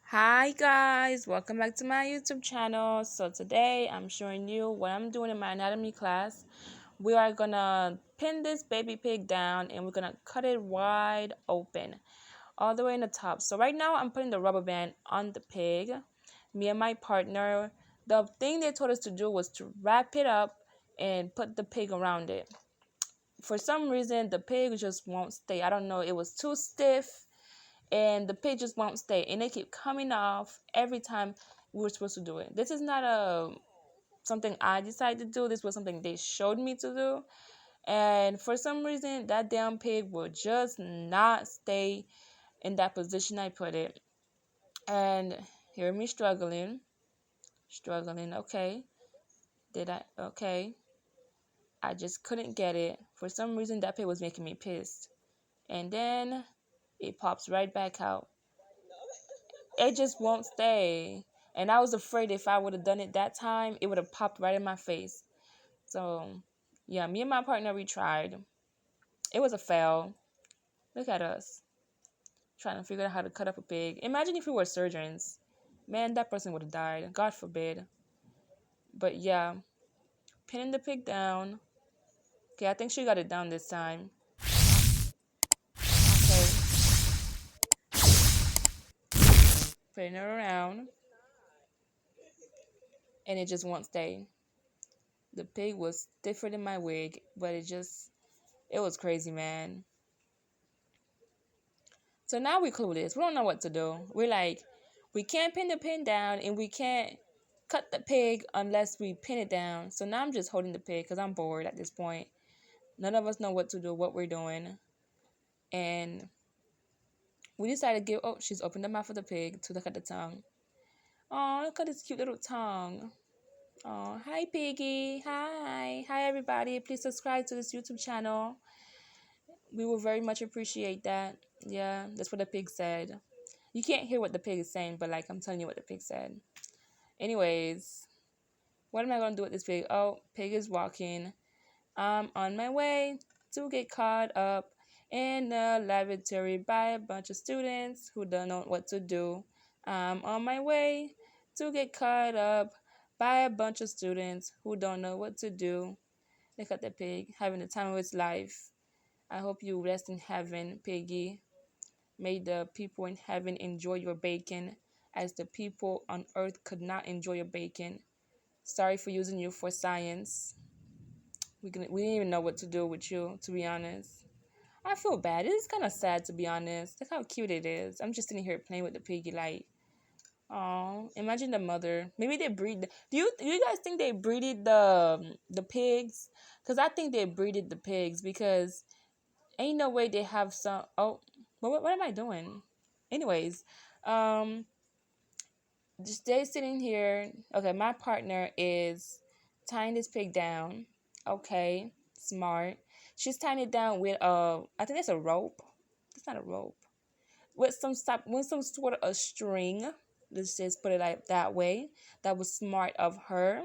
Hi guys, welcome back to my YouTube channel. So today I'm showing you what I'm doing in my anatomy class. We are gonna pin this baby pig down and we're gonna cut it wide open all the way in the top. So right now I'm putting the rubber band on the pig. Me and my partner, the thing they told us to do was to wrap it up and put the pig around it. For some reason the pig just won't stay. I don't know, it was too stiff and the pig just won't stay, and they keep coming off every time we were supposed to do it. This is not something I decided to do. This was something they showed me to do, and for some reason that damn pig will just not stay in that position I put it. And hear me struggling. Okay, did I? Okay, I just couldn't get it. For some reason that pig was making me pissed, and then it pops right back out. It just won't stay. And I was afraid if I would have done it that time, it would have popped right in my face. So, yeah, me and my partner, we tried. It was a fail. Look at us trying to figure out how to cut up a pig. Imagine if we were surgeons. Man, that person would have died. God forbid. But yeah, pinning the pig down. Okay, I think she got it down this time. Okay, putting her around. And it just won't stay. The pig was stiffer than my wig, but it was crazy, man. So now we're clueless. We don't know what to do. We're like, we can't pin the pin down and we can't cut the pig unless we pin it down. So now I'm just holding the pig because I'm bored at this point. None of us know what to do, what we're doing. And we decided to give, oh, she's opened the mouth of the pig to look at the tongue. Oh, look at this cute little tongue. Oh, hi, piggy. Hi. Hi, everybody. Please subscribe to this YouTube channel. We will very much appreciate that. Yeah, that's what the pig said. You can't hear what the pig is saying, but like I'm telling you what the pig said. Anyways, what am I gonna do with this pig? Oh, pig is walking. I'm on my way to get caught up in the laboratory by a bunch of students who don't know what to do. I'm on my way to get caught up by a bunch of students who don't know what to do. Look at the pig having the time of its life. I hope you rest in heaven, piggy. May the people in heaven enjoy your bacon as the people on earth could not enjoy your bacon. Sorry for using you for science. We didn't even know what to do with you, to be honest. I feel bad. It is kind of sad, to be honest. Look how cute it is. I'm just sitting here playing with the piggy like, oh, imagine the mother. Maybe they breed. Do you guys think they breeded the pigs? Because I think they breeded the pigs because ain't no way they have some. Oh, what am I doing? Anyways, um, just stay sitting here. Okay, my partner is tying this pig down. Okay, smart. She's tying it down with I think that's a rope. It's not a rope. With some sort of a string. Let's just put it like that way. That was smart of her.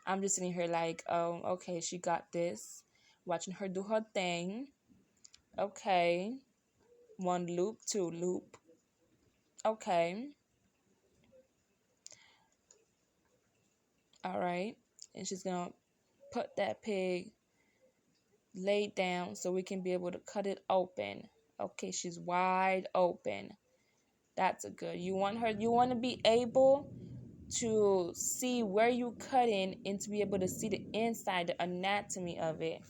I'm just sitting here like, oh, okay, she got this. Watching her do her thing. Okay. One loop, two loop. Okay. All right. And she's gonna put that pig laid down so we can be able to cut it open. Okay, she's wide open. That's a good. You want to be able to see where you cut in and to be able to see the inside, the anatomy of it.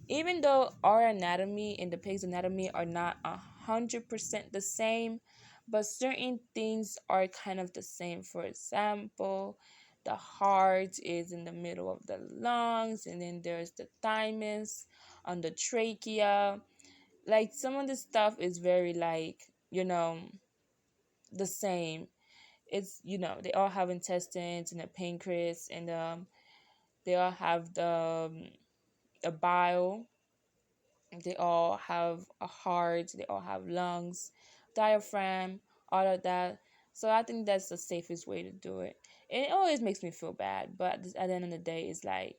Even though our anatomy and the pig's anatomy are not 100% the same, but certain things are kind of the same. For example, the heart is in the middle of the lungs, and then there's the thymus on the trachea. Like some of the stuff is very like, the same. It's, they all have intestines and a pancreas, and they all have the bile. They all have a heart, they all have lungs, diaphragm, all of that. So I think that's the safest way to do it. And it always makes me feel bad, but at the end of the day, it's like,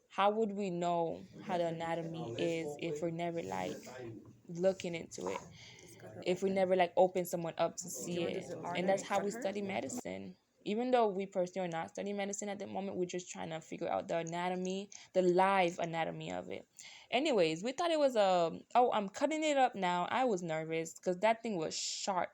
how would we know how the anatomy is if we're never like looking into it? if we never like open someone up to see it. And that's how we study medicine. Even though we personally are not studying medicine at the moment, we're just trying to figure out the anatomy, the live anatomy of it. Anyways, we thought it was a, oh, I'm cutting it up now. I was nervous because that thing was sharp.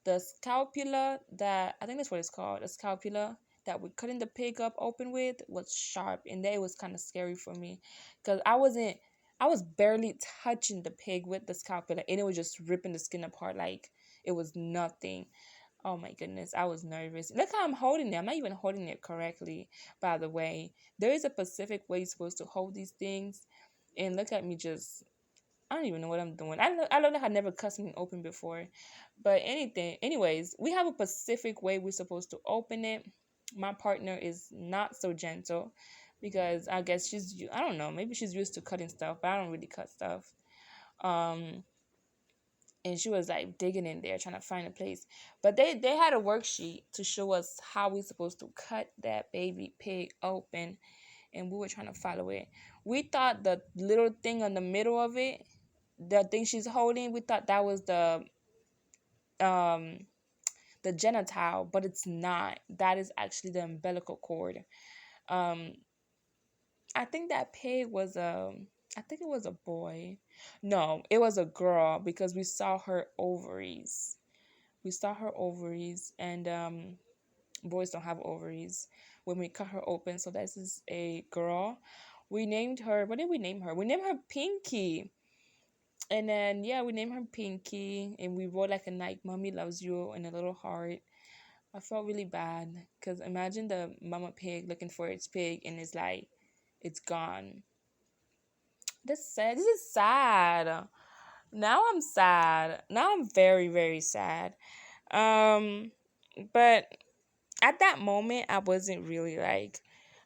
The scapula, that I think that's what it's called, the scapula that we're cutting the pig up open with, was sharp, and that was kind of scary for me because I was barely touching the pig with the scapula, and it was just ripping the skin apart like it was nothing. Oh my goodness, I was nervous. Look how I'm holding it. I'm not even holding it correctly, by the way. There is a specific way you're supposed to hold these things, and look at me just, I don't even know what I'm doing. I don't know. I never cut something open before, but anyways, we have a specific way we're supposed to open it. My partner is not so gentle because I guess I don't know, maybe she's used to cutting stuff, but I don't really cut stuff. Um, and she was like digging in there trying to find a place. But they had a worksheet to show us how we're supposed to cut that baby pig open, and we were trying to follow it. We thought the little thing on the middle of it, the thing she's holding, we thought that was um the genital, but it's not. That is actually the umbilical cord. um I think that pig was I think it was a boy. No, it was a girl because we saw her ovaries. We saw her ovaries, and boys don't have ovaries when we cut her open. So this is a girl. We named her, what did we name her? We named her Pinky. And then yeah, we named her Pinky, and we wrote like a like "Mommy loves you" and a little heart. I felt really bad because imagine the mama pig looking for its pig and it's like it's gone. That's sad. This is sad. Now I'm sad. Now I'm very very sad. Um, but at that moment, I wasn't really like,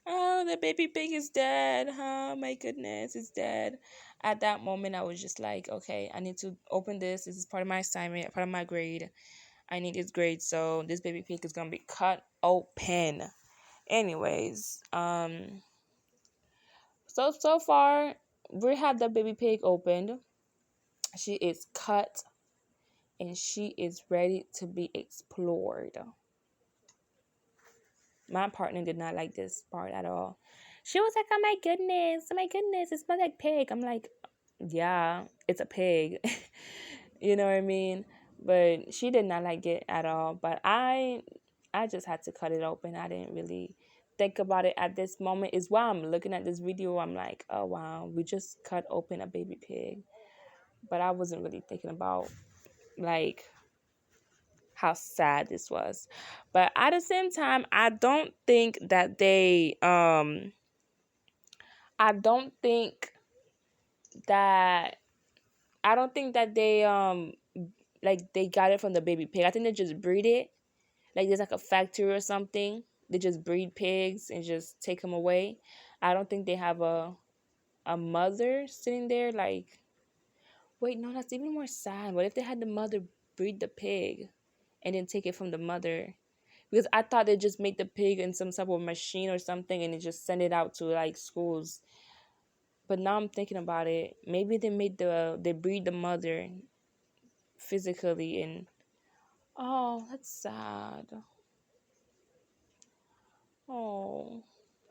oh, the baby pig is dead. Oh my goodness, it's dead. At that moment, I was just like, okay, I need to open this. This is part of my assignment, part of my grade. I need this grade, so this baby pig is gonna be cut open. Anyways, so far we have the baby pig opened. She is cut and she is ready to be explored. My partner did not like this part at all. She was like, oh my goodness, it smells like pig. I'm like, yeah, it's a pig. You know what I mean? But she did not like it at all. But I just had to cut it open. I didn't really think about it at this moment. Is why I'm looking at this video. I'm like, oh wow, we just cut open a baby pig. But I wasn't really thinking about like how sad this was. But at the same time, I don't think that they like they got it from the baby pig. I think they just breed it. Like there's like a factory or something. They just breed pigs and just take them away. I don't think they have a mother sitting there like, wait, no, that's even more sad. What if they had the mother breed the pig and then take it from the mother? Because I thought they just make the pig in some type of machine or something and they just send it out to like schools. But now I'm thinking about it. Maybe they breed the mother physically, and oh, that's sad. Oh.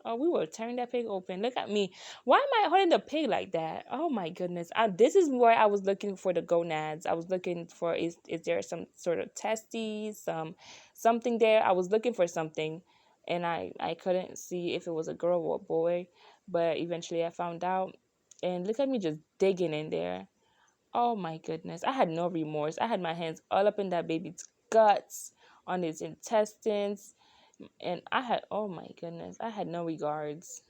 Oh, we were tearing that pig open. Look at me. Why am I holding the pig like that? Oh my goodness. This is where I was looking for the gonads. I was looking for, is there some sort of testes, something there. I was looking for something, and I couldn't see if it was a girl or a boy, but eventually I found out. And look at me just digging in there. Oh my goodness. I had no remorse. I had my hands all up in that baby's guts, on his intestines, and oh my goodness, I had no regards.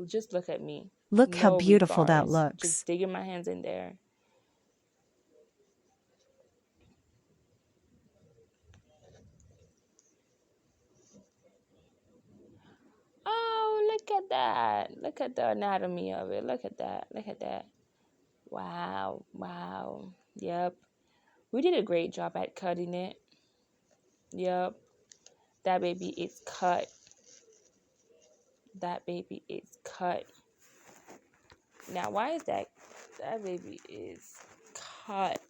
Just look at me. Look how No beautiful that regards. Just looks. digging my hands in there. Oh, look at that. Look at the anatomy of it. Look at that. Look at that. Wow. Wow. Yep. We did a great job at cutting it. Yep. That baby is cut. That baby is cut. Now, why is that? That baby is cut.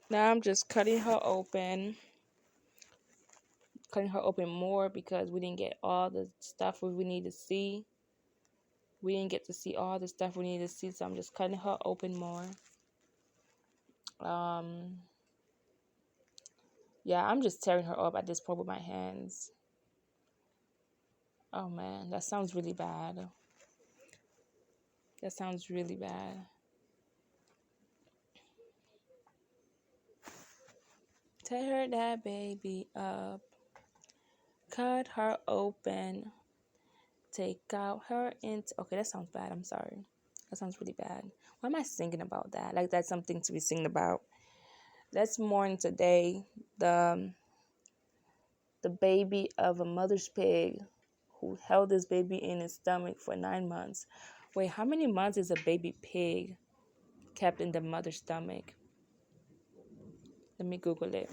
Now I'm just cutting her open more because we didn't get all the stuff we need to see. We didn't get to see all the stuff we need to see, so I'm just cutting her open more. Um, yeah, I'm just tearing her up at this point with my hands. Oh man, that sounds really bad. That sounds really bad. Tear that baby up. Cut her open. Take out her int. Okay, that sounds bad. I'm sorry. That sounds really bad. Why am I singing about that? Like that's something to be singing about. Let's mourn today the the baby of a mother's pig who held this baby in his stomach for 9 months. Wait, how many months is a baby pig kept in the mother's stomach? Let me Google it.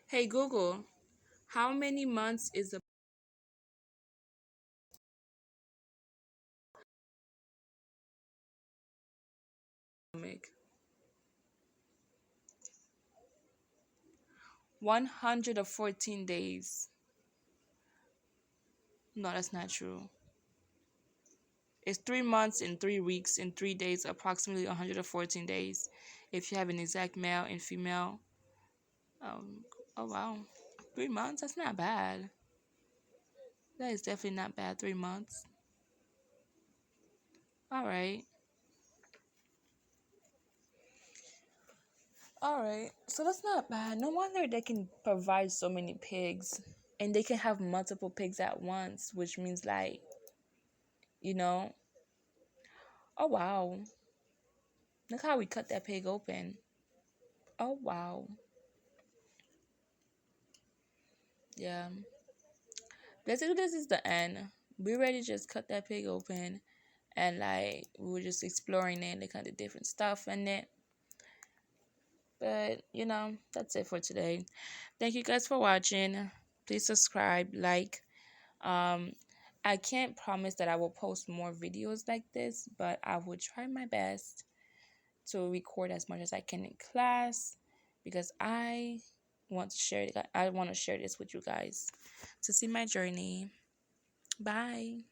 Hey Google, how many months is a stomach? 114 days. No, that's not true. It's 3 months and 3 weeks and 3 days, approximately 114 days. If you have an exact male and female, um, oh wow, 3 months? That's not bad. That is definitely not bad. 3 months. All right. All right. So that's not bad. No wonder they can provide so many pigs, and they can have multiple pigs at once, which means like, you know, oh wow, look how we cut that pig open. Oh wow. Yeah. Basically, this is the end. We ready to just cut that pig open, and like we were just exploring it, the kind of different stuff in it. But that's it for today. Thank you guys for watching. Please subscribe, like. Um, I can't promise that I will post more videos like this, but I will try my best to record as much as I can in class because I want to share it. I want to share this with you guys to see my journey. Bye.